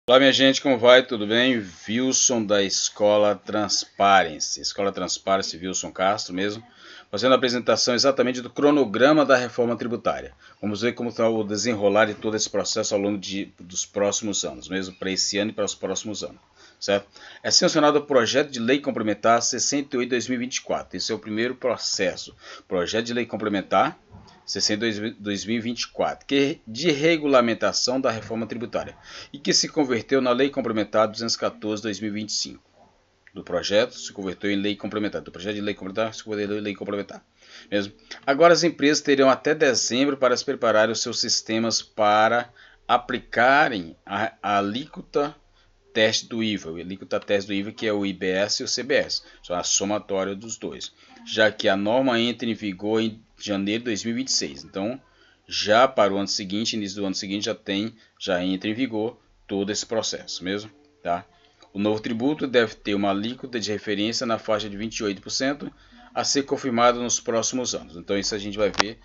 Olá minha gente, como vai? Tudo bem? Wilson da Escola Transparency. Escola Transparency, Wilson Castro mesmo, fazendo a apresentação exatamente do cronograma da reforma tributária. Vamos ver como está o desenrolar de todo esse processo ao longo dos próximos anos, mesmo para esse ano e para os próximos anos. Certo? É sancionado o projeto de lei complementar 68/2024. Esse é o primeiro processo. Projeto de lei complementar 60/2024, que é de regulamentação da reforma tributária e que se converteu na Lei Complementar 214/2025. Do projeto se converteu em lei complementar. Do projeto de lei complementar se converteu em lei complementar. Mesmo. Agora as empresas terão até dezembro para se prepararem os seus sistemas para aplicarem a alíquota teste do IVA, o alíquota teste do IVA, que é o IBS e o CBS, são a somatória dos dois, já que a norma entra em vigor em janeiro de 2026. Então, já para o ano seguinte, início do ano seguinte, já entra em vigor todo esse processo mesmo, tá? O novo tributo deve ter uma alíquota de referência na faixa de 28% a ser confirmada nos próximos anos. Então, isso a gente vai ver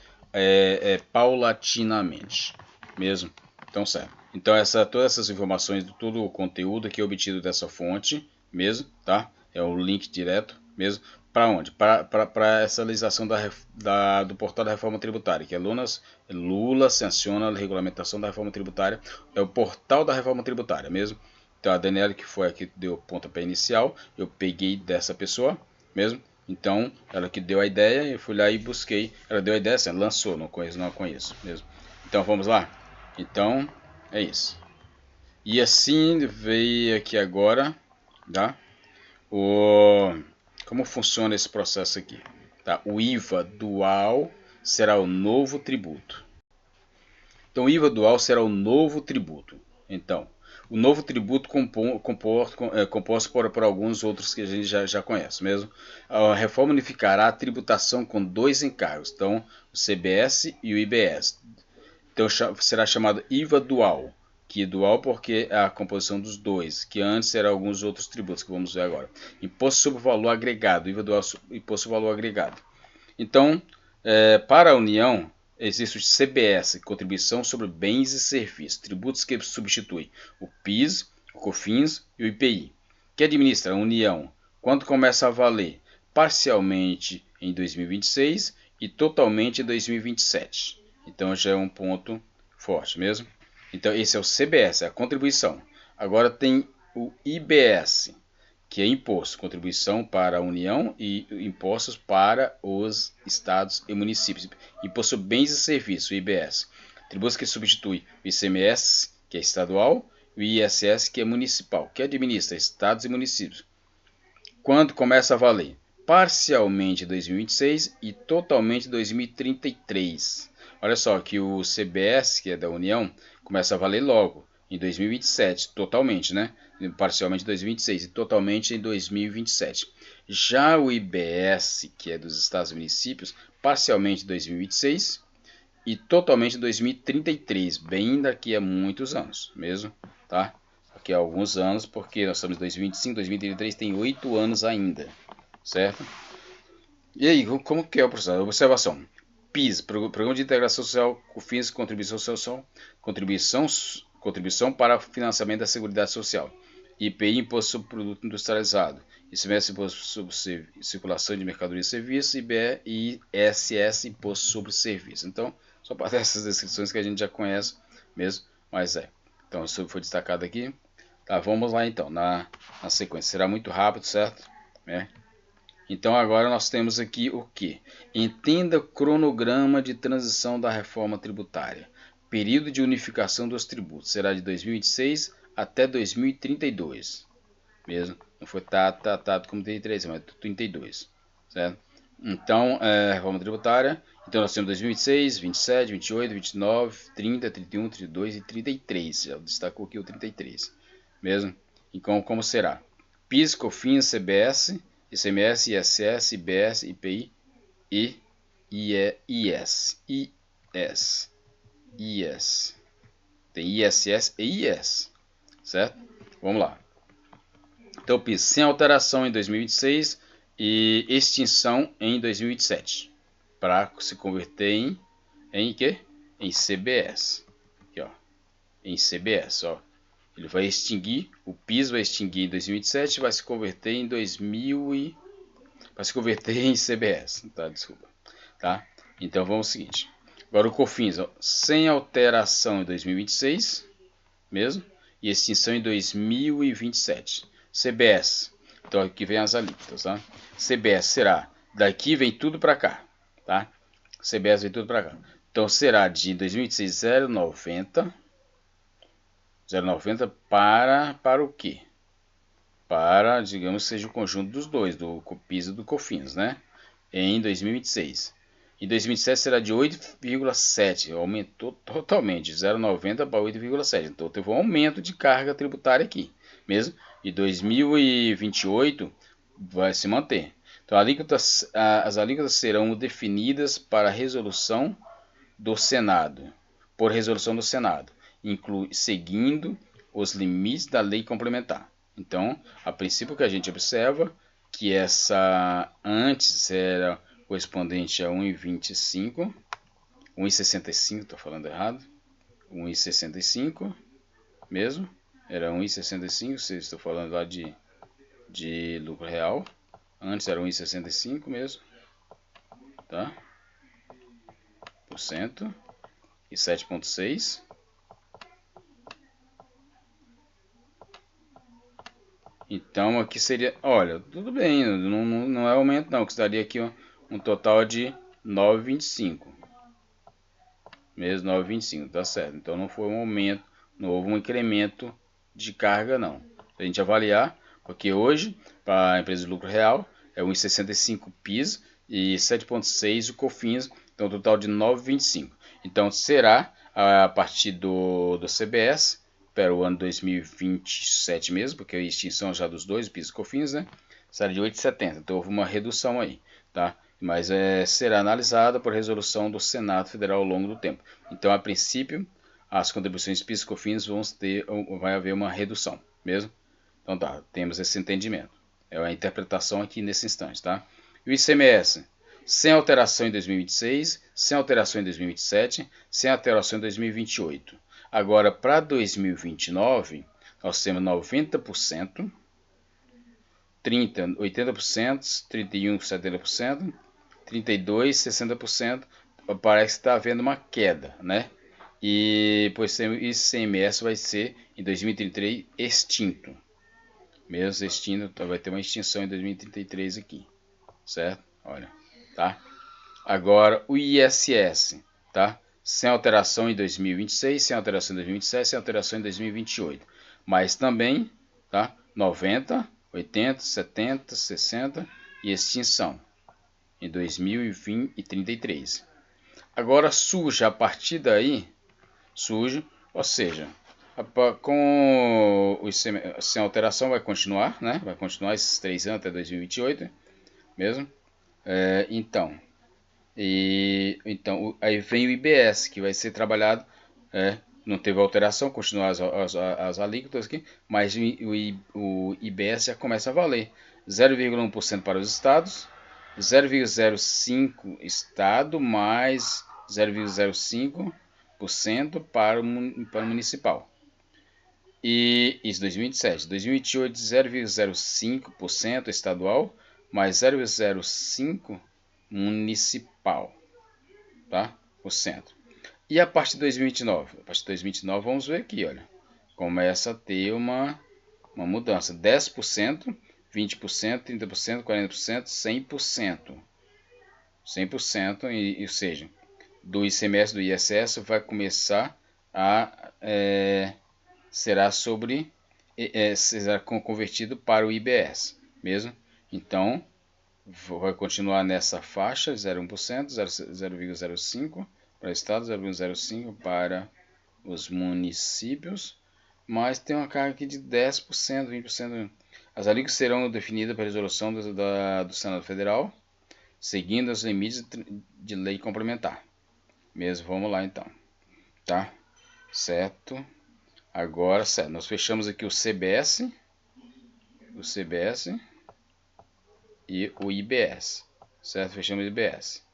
paulatinamente mesmo. Então, certo. Então, todas essas informações, todo o conteúdo aqui é obtido dessa fonte mesmo, tá? É o link direto mesmo. Para onde? Para essa legislação do portal da reforma tributária, que é Lula sanciona a regulamentação da reforma tributária. É o portal da reforma tributária mesmo. Então, a Daniela, que foi a que deu o pontapé inicial, eu peguei dessa pessoa mesmo. Então, ela que deu a ideia, eu fui lá e busquei. Ela deu a ideia, assim, lançou, não a conheço mesmo. Então, vamos lá? Então, é isso. E assim veio aqui agora, tá? Como funciona esse processo aqui? Tá? O IVA dual será o novo tributo. Então, o IVA dual será o novo tributo. Então, o novo tributo composto por alguns outros que a gente já conhece mesmo. A reforma unificará a tributação com dois encargos, então o CBS e o IBS. Então será chamado IVA dual, que é dual porque é a composição dos dois, que antes eram alguns outros tributos que vamos ver agora. Imposto sobre o valor agregado, IVA dual, imposto sobre o valor agregado. Então, para a União, existe o CBS, Contribuição sobre Bens e Serviços, tributos que substituem o PIS, o COFINS e o IPI, que administra a União, quando começa a valer parcialmente em 2026 e totalmente em 2027. Então já é um ponto forte mesmo. Então esse é o CBS, é a contribuição. Agora tem o IBS, que é imposto, contribuição para a União e impostos para os estados e municípios. Imposto sobre bens e serviços, o IBS. Tributos que substitui o ICMS, que é estadual, e o ISS, que é municipal, que administra estados e municípios. Quando começa a valer? Parcialmente em 2026 e totalmente em 2033. Olha só que o CBS, que é da União, começa a valer logo em 2027, totalmente, né? Parcialmente em 2026 e totalmente em 2027. Já o IBS, que é dos estados e municípios, parcialmente em 2026 e totalmente em 2033, bem daqui a muitos anos mesmo, tá? Daqui a alguns anos, porque nós estamos em 2025, 2033, tem 8 anos ainda, certo? E aí, como que é o processo? Observação. PIS, Programa de Integração Social, COFINS, Contribuição Social, contribuição para financiamento da Seguridade Social. IPI, Imposto sobre Produto Industrializado. ICMS, Imposto sobre Circulação de Mercadorias e Serviços. IBE e ISS, Imposto sobre Serviços. Então, só para essas descrições que a gente já conhece mesmo, mas é. Então, isso foi destacado aqui. Tá, vamos lá então, na sequência. Será muito rápido, certo? Então agora nós temos aqui o que? Entenda o cronograma de transição da reforma tributária. Período de unificação dos tributos será de 2026 até 2032. Mesmo, não foi tratado como 33, mas 32. Certo? Então, reforma tributária. Então nós temos 2026, 27, 28, 29, 30, 31, 32 e 33. Já destacou aqui o 33. Mesmo? Então como será? PIS, COFINS, CBS, ICMS, ISS, IBS, IPI e IS. IS. Tem ISS e IS. Certo? Vamos lá. Então, PIS sem alteração em 2026 e extinção em 2027. Para se converter em quê? Em CBS. Aqui, ó. Em CBS, ó. Ele vai extinguir, o PIS vai extinguir em 2027, vai se converter em vai se converter em CBS, tá? Desculpa, tá? Então vamos ao seguinte. Agora o COFINS, ó, sem alteração em 2026, mesmo, e extinção em 2027. CBS, então aqui vem as alíquotas, tá? CBS será, daqui vem tudo para cá, tá? CBS vem tudo para cá. Então será de 2026 0,90 para o quê? Para, digamos, que seja o conjunto dos dois, do PIS e do COFINS, né? Em 2026. Em 2027 será de 8,7, aumentou totalmente, de 0,90 para 8,7. Então teve um aumento de carga tributária aqui, mesmo. E 2028 vai se manter. Então as alíquotas serão definidas para resolução do Senado, por resolução do Senado, seguindo os limites da lei complementar. Então, a princípio que a gente observa que essa antes era correspondente a 1,25, 1,65, estou falando errado, 1,65 mesmo, era 1,65, se estou falando lá de lucro real, antes era 1,65 mesmo, tá? Por cento e 7,6. Então aqui seria, olha, tudo bem, não é aumento não, que daria aqui um total de 9,25. Mesmo 9,25, tá certo. Então não foi um aumento, não houve um incremento de carga não. Se a gente avaliar, porque hoje, para a empresa de lucro real, é 1,65 PIS e 7,6 o COFINS, então um total de 9,25. Então será a partir do CBS, para o ano 2027 mesmo, porque a extinção já dos dois, PIS e COFINS, né? Será de 8,70. Então houve uma redução aí, tá? Mas será analisada por resolução do Senado Federal ao longo do tempo. Então, a princípio, as contribuições PIS e COFINS vai haver uma redução, mesmo? Então tá, temos esse entendimento. É a interpretação aqui nesse instante, tá? E o ICMS, sem alteração em 2026, sem alteração em 2027, sem alteração em 2028. Agora, para 2029, nós temos 90%, 30%, 80%, 31%, 70%, 32%, 60%. Parece que está havendo uma queda, né? E pois o ICMS vai ser em 2033 extinto. Mesmo extinto, vai ter uma extinção em 2033 aqui, certo? Olha, tá? Agora o ISS, tá? Sem alteração em 2026, sem alteração em 2027, sem alteração em 2028. Mas também, tá? 90, 80, 70, 60 e extinção em 2033. Agora surge a partir daí, ou seja, com sem alteração vai continuar, né? Vai continuar esses 3 anos até 2028, mesmo. Então, aí vem o IBS, que vai ser trabalhado, não teve alteração, continua as alíquotas aqui, mas o IBS já começa a valer 0,1% para os estados, 0,05% estado mais 0,05% para o municipal. E isso 2027. 2028, 0,05% estadual mais 0,05% municipal, tá? O centro. E a partir de 2029? A partir de 2029 vamos ver aqui, olha. Começa a ter uma mudança. 10%, 20%, 30%, 40%, 100%. 100%, ou seja, do ICMS, do ISS, vai começar a será convertido para o IBS, mesmo. Então, vai continuar nessa faixa, 0,1%, 0,05% para o estado, 0,05% para os municípios, mas tem uma carga aqui de 10%, 20%. As alíquotas serão definidas pela resolução do Senado Federal, seguindo os limites de lei complementar. Mesmo, vamos lá então, tá? Certo? Agora, certo, nós fechamos aqui o CBS e o IBS, certo? Fechamos o IBS.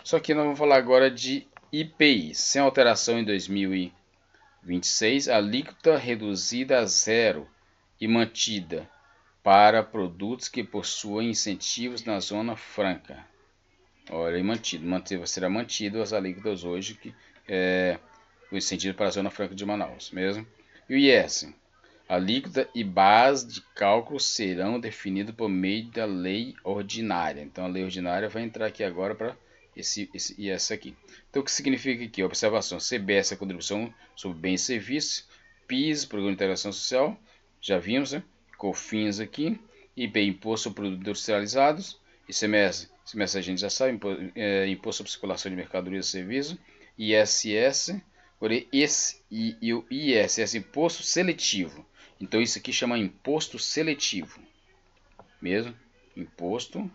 Só que nós vamos falar agora de IPI, sem alteração em 2026, 26. Alíquota reduzida a zero e mantida para produtos que possuem incentivos na Zona Franca. Olha, será mantido as alíquotas hoje, que o incentivo para a Zona Franca de Manaus, mesmo. E o IS? A alíquota e base de cálculo serão definidos por meio da lei ordinária. Então, a lei ordinária vai entrar aqui agora para esse IS aqui. Então, o que significa aqui? Observação: CBS é a contribuição sobre bens e serviços, PIS, Programa de Integração Social, já vimos, né? COFINS aqui, IP, Imposto sobre Produtos Industrializados, ICMS a gente já sabe, Imposto sobre Circulação de Mercadorias e Serviços, ISS, e o ISS, Imposto Seletivo. Então isso aqui chama Imposto Seletivo, mesmo, Imposto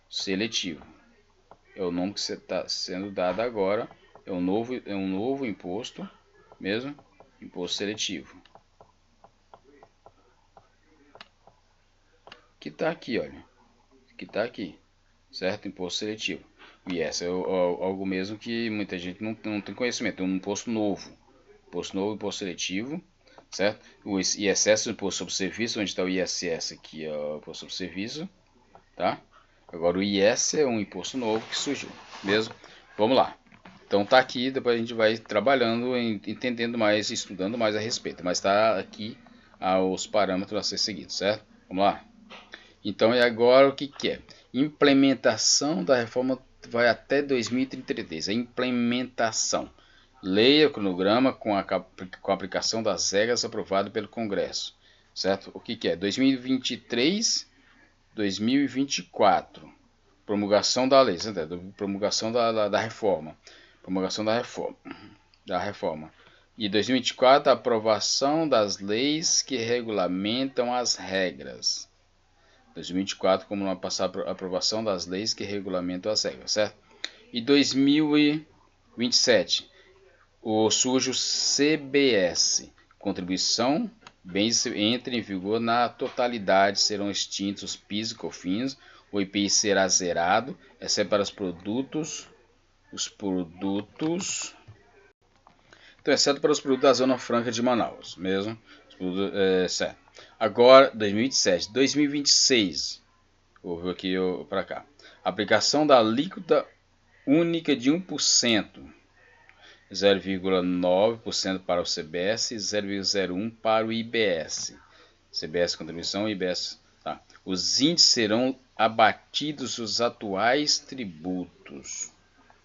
Seletivo. É o nome que está sendo dado agora, é um novo imposto, mesmo, Imposto Seletivo. Que está aqui, olha, que está aqui, certo? Imposto seletivo. E essa é algo mesmo que muita gente não tem conhecimento. É um imposto novo, imposto seletivo, certo? O ISS, o imposto sobre serviço, onde está o ISS aqui, é o imposto sobre serviço, tá? Agora o IS é um imposto novo que surgiu, mesmo. Vamos lá. Então tá aqui, depois a gente vai trabalhando, entendendo mais, estudando mais a respeito. Mas está aqui os parâmetros a ser seguidos, certo? Vamos lá. Então, e agora o que é? Implementação da reforma vai até 2033. A implementação. Leia o cronograma com a aplicação das regras aprovado pelo Congresso. Certo? O que é? 2023, 2024. Promulgação da lei. Promulgação da reforma. Promulgação da reforma. E 2024, aprovação das leis que regulamentam as regras. 2024, como não passar a aprovação das leis que regulamentam as regras, certo? E 2027, surge o CBS, contribuição, bens entra em vigor na totalidade, serão extintos os PIS e COFINS, o IPI será zerado, exceto para então, exceto para os produtos da Zona Franca de Manaus, mesmo, certo. Agora, 2027, 2026, vou ver aqui para cá. Aplicação da alíquota única de 1%, 0,9% para o CBS e 0,01% para o IBS. CBS contribuição, IBS. Tá. Os índices serão abatidos os atuais tributos.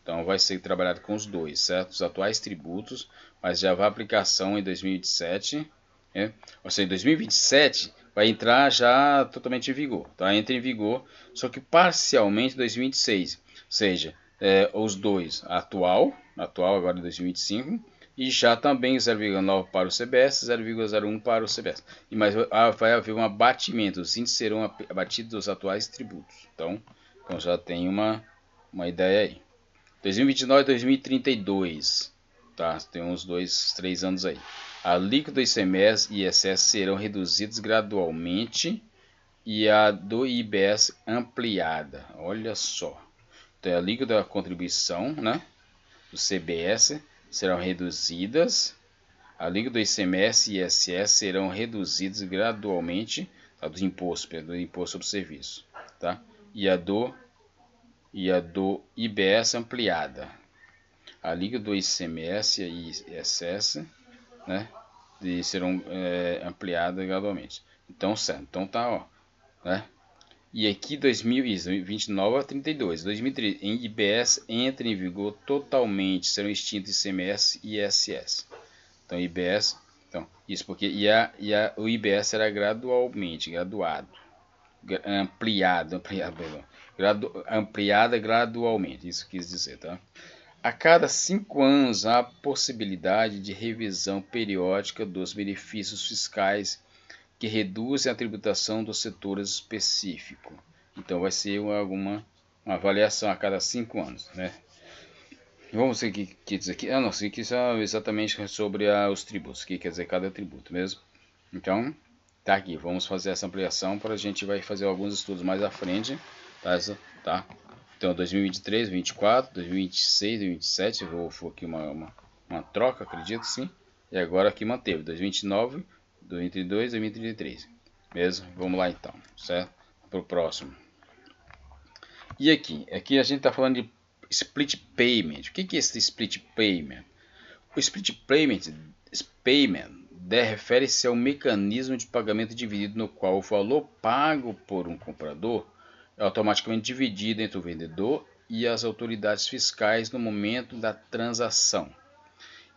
Então vai ser trabalhado com os dois, certo? Os atuais tributos, mas já vai aplicação em 2027. Ou seja, em 2027 vai entrar já totalmente em vigor, tá? Entra em vigor, só que parcialmente em 2026, ou seja, os dois, atual agora em 2025, e já também 0,9 para o CBS, 0,01 para o CBS. Mas vai haver um abatimento, os índices serão abatidos dos atuais tributos. Então já tem uma ideia aí. 2029 e 2032, tá? Tem uns 3 anos aí. A alíquota do ICMS e ISS serão reduzidos gradualmente e a do IBS ampliada. Olha só. Então, a alíquota da contribuição, né, do CBS serão reduzidas. A alíquota do ICMS e ISS serão reduzidos gradualmente, tá, do imposto sobre serviço, tá? E a do IBS ampliada. A alíquota do ICMS e ISS, né, serão ampliadas gradualmente. Então, certo. Então tá, ó, né? E aqui 2029 a 32, 2030, em IBS entra em vigor totalmente, serão extintos ICMS e ISS. Então IBS, isso porque o IBS será graduado, ampliada gradualmente, isso quis dizer, tá? A cada 5 anos há a possibilidade de revisão periódica dos benefícios fiscais que reduzem a tributação dos setores específicos. Então vai ser uma avaliação a cada 5 anos, né? Vamos ver o que quer dizer aqui. Não sei que isso é exatamente sobre os tributos, o que quer dizer cada tributo mesmo. Então, tá aqui, vamos fazer essa ampliação para a gente vai fazer alguns estudos mais à frente, tá? Então 2023, 2024, 2026, 2027, foi aqui uma troca, acredito sim. E agora aqui manteve 2029, 2032, 2033. Mesmo? Vamos lá então, certo? Para o próximo. E aqui a gente está falando de split payment. O que é esse split payment? O split payment refere-se ao mecanismo de pagamento dividido no qual o valor pago por um comprador é automaticamente dividido entre o vendedor e as autoridades fiscais no momento da transação.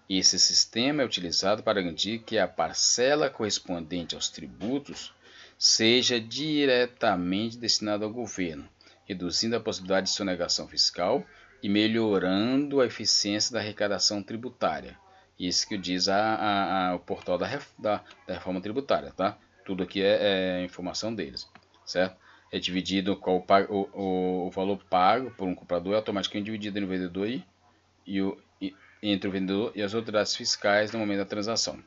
Esse sistema é utilizado para garantir que a parcela correspondente aos tributos seja diretamente destinada ao governo, reduzindo a possibilidade de sonegação fiscal e melhorando a eficiência da arrecadação tributária. Isso que diz o portal da reforma tributária, tá? Tudo aqui é informação deles, certo? É dividido o valor pago por um comprador é automaticamente dividido entre o vendedor entre o vendedor e as autoridades fiscais no momento da transação.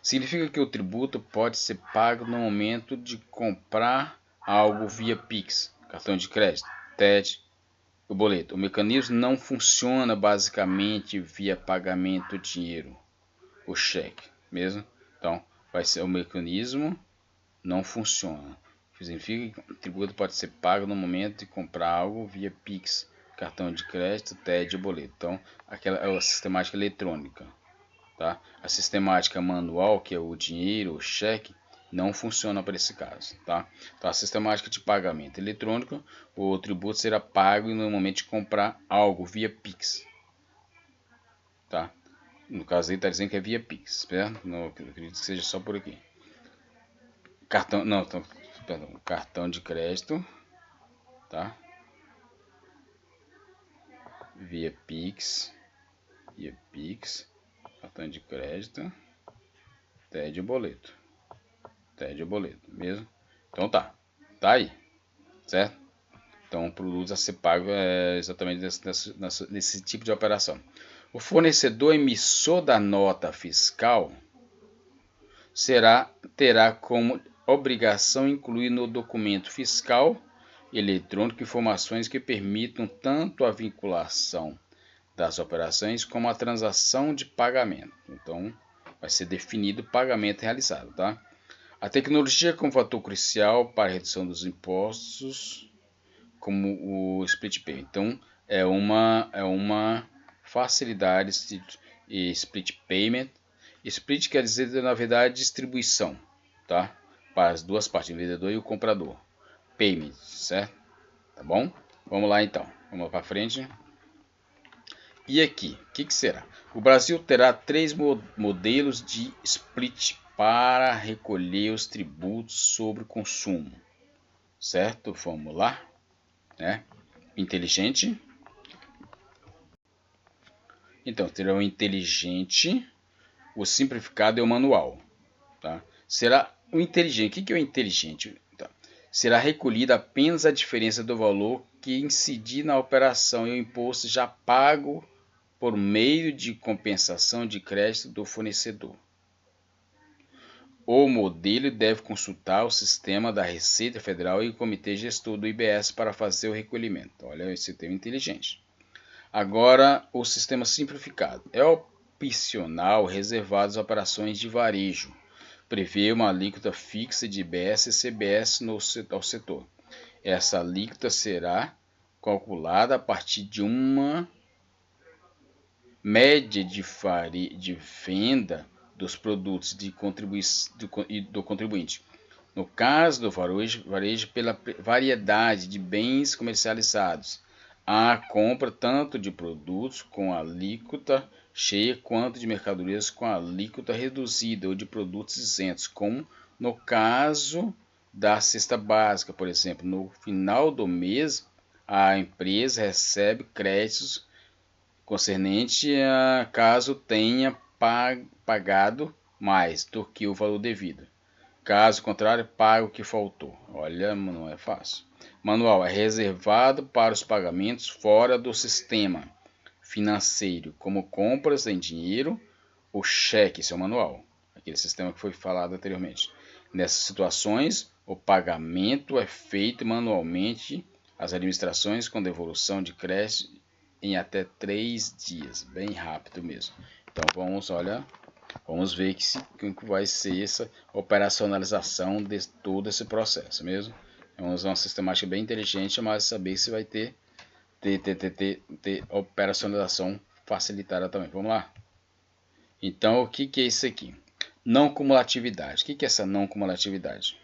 Significa que o tributo pode ser pago no momento de comprar algo via Pix, cartão de crédito, TED, o boleto. O mecanismo não funciona basicamente via pagamento dinheiro, o cheque, mesmo. Então, vai ser o mecanismo não funciona. Significa que o tributo pode ser pago no momento de comprar algo via Pix, cartão de crédito, TED ou boleto. Então, aquela é a sistemática eletrônica. Tá? A sistemática manual, que é o dinheiro, o cheque, não funciona para esse caso. Tá? Então, a sistemática de pagamento eletrônico, o tributo será pago no momento de comprar algo via Pix. Tá? No caso aí está dizendo que é via Pix. Certo? Não acredito que seja só por aqui. Cartão de crédito, tá? Via Pix, cartão de crédito, TED boleto, mesmo. Então tá aí, certo? Então o produto a ser pago é exatamente nesse tipo de operação. O fornecedor emissor da nota fiscal terá como obrigação incluir no documento fiscal eletrônico informações que permitam tanto a vinculação das operações como a transação de pagamento. Então, vai ser definido o pagamento realizado. Tá? A tecnologia como fator crucial para a redução dos impostos, como o split pay. Então, é uma facilidade de split payment. Split quer dizer, na verdade, distribuição, tá? Para as duas partes, o vendedor e o comprador. Payment, certo? Tá bom? Vamos lá então. Vamos para frente. E aqui, o que será? O Brasil terá 3 modelos de split para recolher os tributos sobre o consumo. Certo? Vamos lá. Né? Inteligente. Então, terá o inteligente, o simplificado e o manual. Tá? Será o inteligente. O que é o inteligente? Tá. Será recolhida apenas a diferença do valor que incidir na operação e o imposto já pago por meio de compensação de crédito do fornecedor. O modelo deve consultar o sistema da Receita Federal e o Comitê Gestor do IBS para fazer o recolhimento. Olha esse termo inteligente. Agora, o sistema simplificado. É opcional, reservado às operações de varejo. Prevê uma alíquota fixa de IBS e CBS ao setor. Essa alíquota será calculada a partir de uma média de venda dos produtos do contribuinte. No caso do varejo pela variedade de bens comercializados, há compra tanto de produtos com alíquota cheia quanto de mercadorias com alíquota reduzida ou de produtos isentos, como no caso da cesta básica, por exemplo. No final do mês, a empresa recebe créditos concernente a caso tenha pagado mais do que o valor devido. Caso contrário, paga o que faltou. Olha, não é fácil. Manual é reservado para os pagamentos fora do sistema financeiro, como compras em dinheiro ou cheque, esse é o manual. Aquele sistema que foi falado anteriormente. Nessas situações, o pagamento é feito manualmente as administrações com devolução de crédito em até 3 dias, bem rápido mesmo. Então vamos ver que vai ser essa operacionalização de todo esse processo mesmo. Vamos usar uma sistemática bem inteligente, mas saber se vai ter operacionalização facilitada também. Vamos lá? Então, o que é isso aqui? Não cumulatividade. O que é essa não cumulatividade?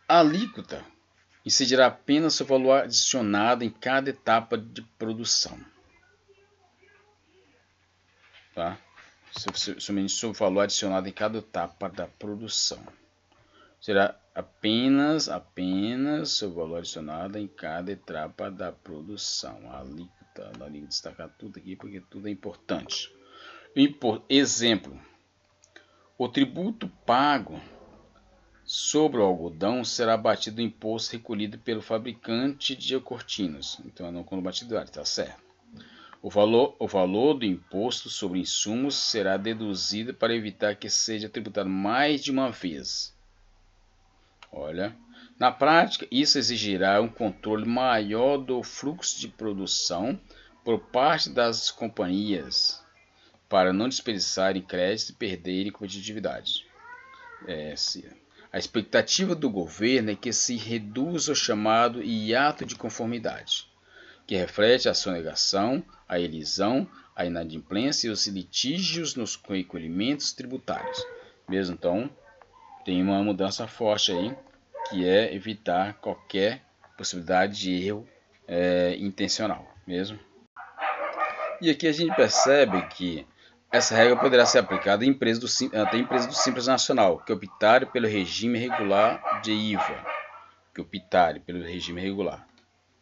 A alíquota incidirá apenas o valor adicionado em cada etapa de produção. Tá? Somente o valor adicionado em cada etapa da produção. Será apenas o valor adicionado em cada etapa da produção. A alíquota, destacar tudo aqui porque tudo é importante. Exemplo: o tributo pago sobre o algodão será abatido do imposto recolhido pelo fabricante de cortinas. Então, não cumulatividade, está certo. O valor do imposto sobre insumos será deduzido para evitar que seja tributado mais de uma vez. Olha, na prática, isso exigirá um controle maior do fluxo de produção por parte das companhias, para não desperdiçarem crédito e perderem competitividade. A expectativa do governo é que se reduza o chamado hiato de conformidade, que reflete a sonegação, a elisão, a inadimplência e os litígios nos recolhimentos tributários. Mesmo então, tem uma mudança forte aí, que é evitar qualquer possibilidade de erro intencional mesmo. E aqui a gente percebe que essa regra poderá ser aplicada em até empresas do Simples Nacional, que optarem pelo regime regular de IVA,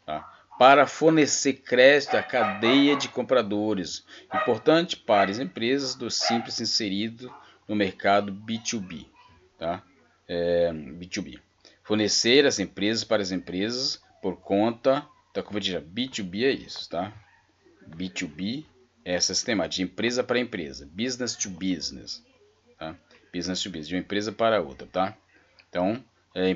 tá? Para fornecer crédito à cadeia de compradores, importante para as empresas do Simples inserido no mercado B2B. Tá? B2B. Fornecer as empresas para as empresas por conta da cobertura. B2B é isso, tá? B2B é essa sistema de empresa para empresa, business to business, tá? Business to business, de uma empresa para outra, tá? Então,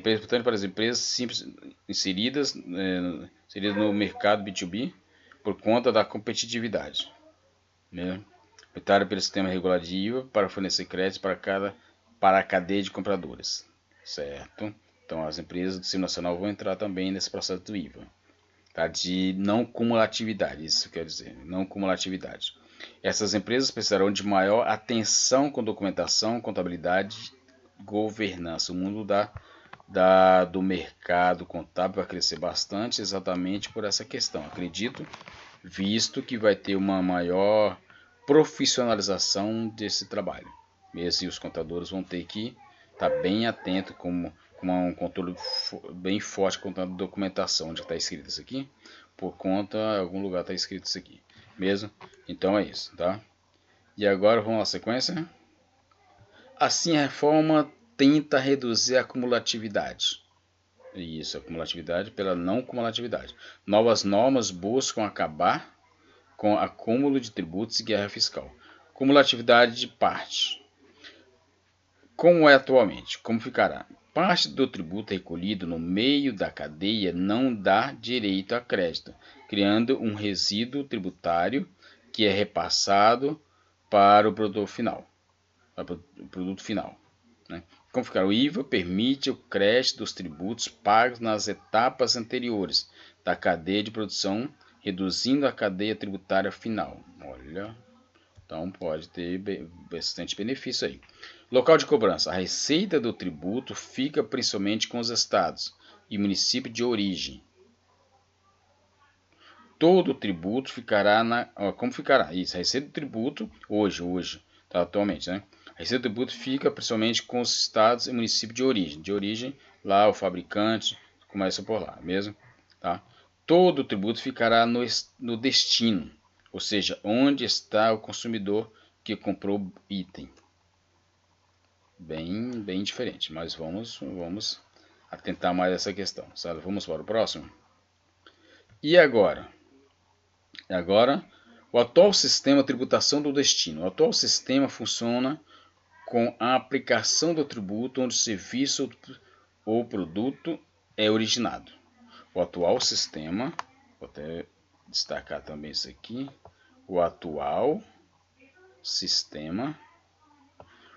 portanto, para as empresas simples inseridas no mercado B2B por conta da competitividade, né? Optaram pelo sistema regular de IVA para fornecer créditos para a cadeia de compradores, certo? Então, as empresas do Sistema Nacional vão entrar também nesse processo do IVA. Tá? De não cumulatividade, isso quer dizer, não cumulatividade. Essas empresas precisarão de maior atenção com documentação, contabilidade, governança. O mundo do mercado contábil vai crescer bastante exatamente por essa questão, acredito, visto que vai ter uma maior profissionalização desse trabalho. Mesmo os contadores vão ter que estar bem atentos com um controle bem forte com a documentação, onde está escrito isso aqui, por conta, em algum lugar está escrito isso aqui, mesmo? Então é isso, tá? E agora vamos à sequência. Assim, a reforma tenta reduzir a cumulatividade. Isso, a cumulatividade pela não cumulatividade. Novas normas buscam acabar com acúmulo de tributos e guerra fiscal. Cumulatividade de parte. Como é atualmente? Como ficará? Parte do tributo recolhido no meio da cadeia não dá direito a crédito, criando um resíduo tributário que é repassado para o produto final. Né? Como ficará? O IVA permite o crédito dos tributos pagos nas etapas anteriores da cadeia de produção, reduzindo a cadeia tributária final. Olha, então pode ter bastante benefício aí. Local de cobrança. A receita do tributo fica principalmente com os estados e município de origem. Todo o tributo ficará como ficará? Isso, a receita do tributo, hoje, tá, atualmente, né? A receita do tributo fica principalmente com os estados e município de origem. De origem, lá o fabricante começa por lá, mesmo? Tá? Todo o tributo ficará no destino, ou seja, onde está o consumidor que comprou o item. Bem diferente, mas vamos atentar mais a essa questão, sabe? Vamos para o próximo. E agora? O atual sistema de tributação do destino. O atual sistema funciona com a aplicação do tributo onde o serviço ou produto é originado. O atual sistema, vou até destacar também isso aqui, o atual sistema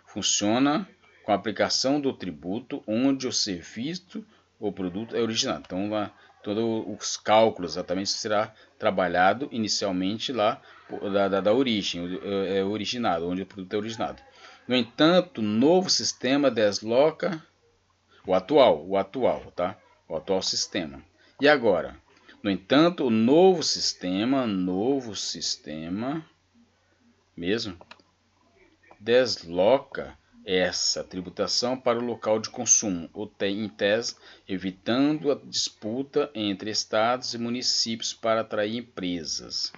funciona com a aplicação do tributo onde o serviço ou produto é originado. Então, lá, todos os cálculos exatamente será trabalhado inicialmente lá da origem, é originado, onde o produto é originado. No entanto, o novo sistema desloca o atual, tá? O atual sistema. E agora? No entanto, o novo sistema mesmo, desloca essa tributação para o local de consumo, em tese, evitando a disputa entre estados e municípios para atrair empresas,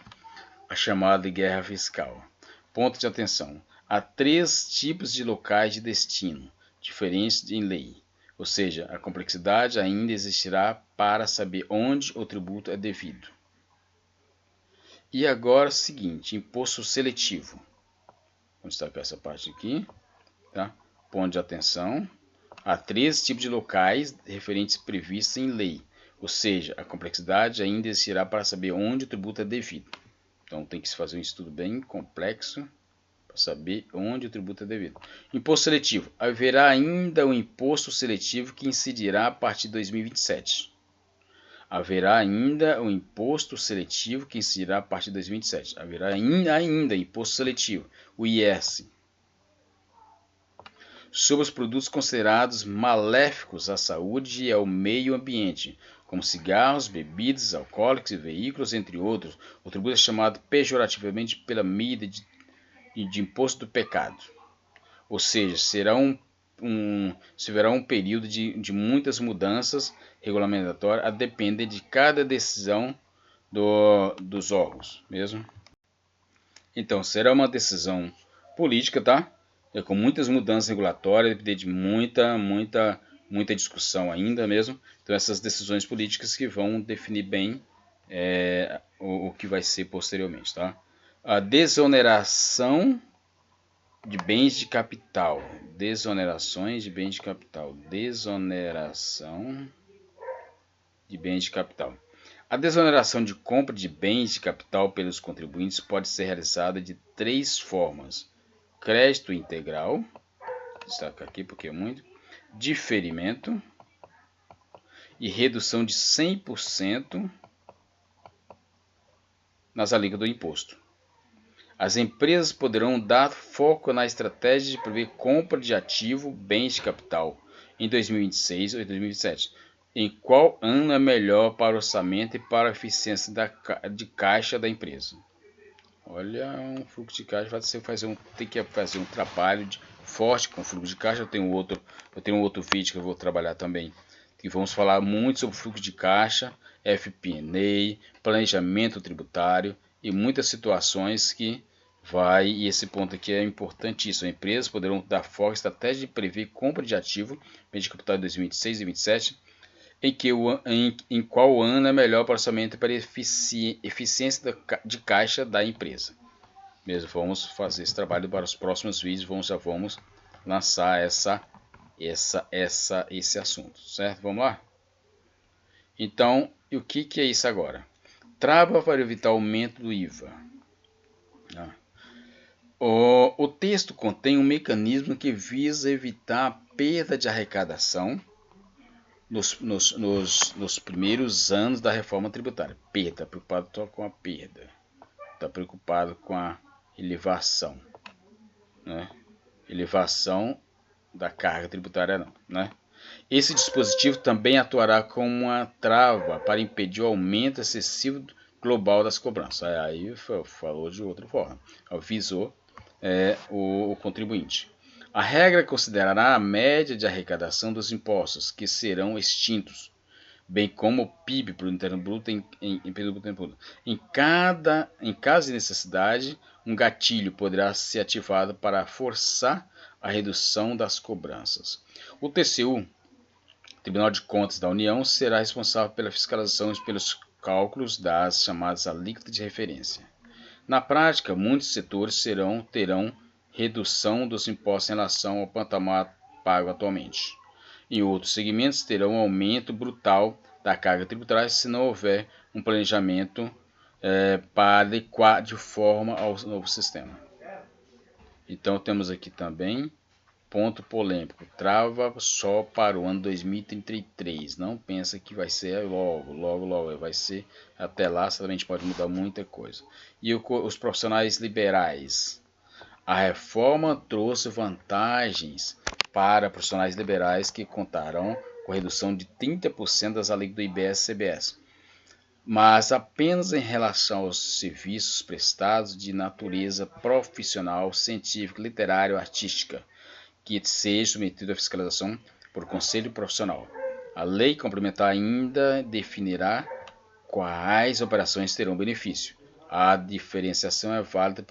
a chamada guerra fiscal. Ponto de atenção: há 3 tipos de locais de destino, diferentes em lei, ou seja, a complexidade ainda existirá para saber onde o tributo é devido. E agora, seguinte, imposto seletivo. Vamos destacar essa parte aqui, tá? Ponto de atenção: há 3 tipos de locais referentes previstos em lei, ou seja, a complexidade ainda existirá para saber onde o tributo é devido. Então tem que se fazer um estudo bem complexo para saber onde o tributo é devido. Imposto seletivo: haverá ainda um imposto seletivo que incidirá a partir de 2027. Haverá ainda um imposto seletivo que incidirá a partir de 2027. Haverá ainda imposto seletivo, o IS, sobre os produtos considerados maléficos à saúde e ao meio ambiente, como cigarros, bebidas alcoólicas e veículos, entre outros. O tributo é chamado pejorativamente pela mídia de imposto do pecado. Ou seja, será um período de muitas mudanças regulamentatórias a depender de cada decisão dos órgãos mesmo. Então, será uma decisão política, tá? Com muitas mudanças regulatórias, depender de muita discussão ainda mesmo. Então, essas decisões políticas que vão definir bem o que vai ser posteriormente, tá? A desoneração de bens de capital. Desonerações de bens de capital. Desoneração de bens de capital. A desoneração de compra de bens de capital pelos contribuintes pode ser realizada de 3 formas: crédito integral, destaca aqui porque é muito, diferimento e redução de 100% nas alíquotas do imposto. As empresas poderão dar foco na estratégia de prever compra de ativo, bens de capital, em 2026 ou 2027. Em qual ano é melhor para o orçamento e para a eficiência de caixa da empresa? Olha, um fluxo de caixa tem que fazer um trabalho forte com fluxo de caixa. Eu tenho um outro vídeo que eu vou trabalhar também, que vamos falar muito sobre fluxo de caixa, FP&A, planejamento tributário e muitas situações e esse ponto aqui é importantíssimo. Empresas poderão dar foco à estratégia de prever compra de ativo, bem de capital de 2026 e 2027, em qual ano é melhor para o orçamento e para a eficiência de caixa da empresa. Mesmo vamos fazer esse trabalho para os próximos vídeos, já vamos lançar esse assunto, certo? Vamos lá? Então, e o que é isso agora? Trava para evitar aumento do IVA. O texto contém um mecanismo que visa evitar a perda de arrecadação nos primeiros anos da reforma tributária. Está preocupado só com a perda. Está preocupado com a elevação. Né? Elevação da carga tributária não. Né? Esse dispositivo também atuará como uma trava para impedir o aumento excessivo global das cobranças. Aí falou de outra forma. Avisou o contribuinte. A regra considerará a média de arrecadação dos impostos, que serão extintos, bem como o PIB, Produto Interno Bruto, em caso de necessidade, um gatilho poderá ser ativado para forçar a redução das cobranças. O TCU, Tribunal de Contas da União, será responsável pela fiscalização e pelos cálculos das chamadas alíquotas de referência. Na prática, muitos setores terão redução dos impostos em relação ao patamar pago atualmente. Em outros segmentos, terão um aumento brutal da carga tributária se não houver um planejamento para adequar de forma ao novo sistema. Então temos aqui também ponto polêmico, trava só para o ano 2033. Não pensa que vai ser logo, vai ser até lá, certamente pode mudar muita coisa. E os profissionais liberais. A reforma trouxe vantagens para profissionais liberais que contarão com redução de 30% das alíquotas do IBS e CBS, mas apenas em relação aos serviços prestados de natureza profissional, científica, literária ou artística, que seja submetido à fiscalização por conselho profissional. A lei complementar ainda definirá quais operações terão benefício. A diferenciação é válida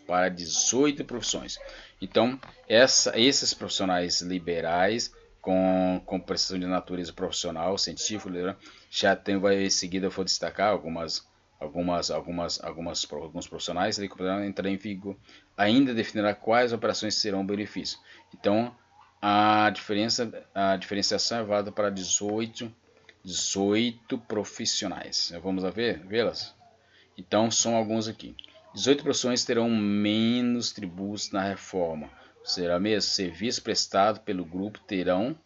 para 18 profissões. Então, esses profissionais liberais com prestação de natureza profissional, científica, já tem, vai em seguida eu vou destacar alguns profissionais, a lei complementar entrará em vigor, ainda definirá quais operações serão benefício. Então, a diferenciação é válida para 18 profissionais. Vamos vê-las? Então, são alguns aqui. 18 profissões terão menos tributos na reforma. Será mesmo? Serviços prestados pelo grupo terão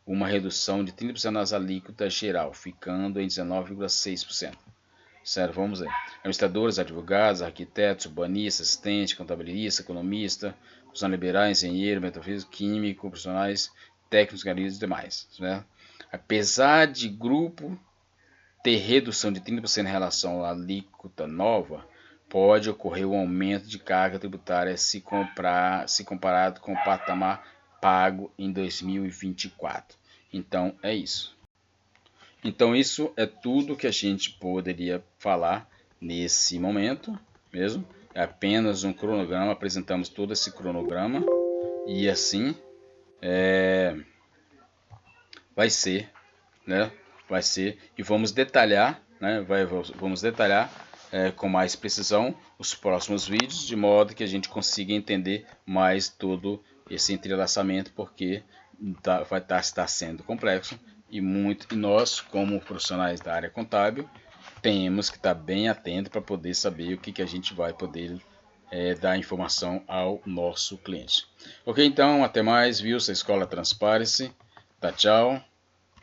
uma redução de 30% nas alíquotas geral, ficando em 19,6%. Certo, vamos ver. Administradores, advogados, arquitetos, urbanistas, assistentes, contabilistas, economistas, profissionais liberais, engenheiro, metafísico, químico, profissionais técnicos, garis e demais. Certo? Apesar de grupo ter redução de 30% em relação à alíquota nova, pode ocorrer um aumento de carga tributária se comparado com o patamar pago em 2024. Então é isso. Então isso é tudo que a gente poderia falar nesse momento mesmo. É apenas um cronograma, apresentamos todo esse cronograma e assim vai ser, né? Vai ser, e vamos detalhar, né? Vamos detalhar com mais precisão os próximos vídeos, de modo que a gente consiga entender mais todo esse entrelaçamento, porque vai estar sendo complexo e nós, como profissionais da área contábil, temos que estar bem atento para poder saber o que a gente vai poder dar informação ao nosso cliente. Ok, então, até mais, viu? Essa Escola Transparency. Tá, tchau.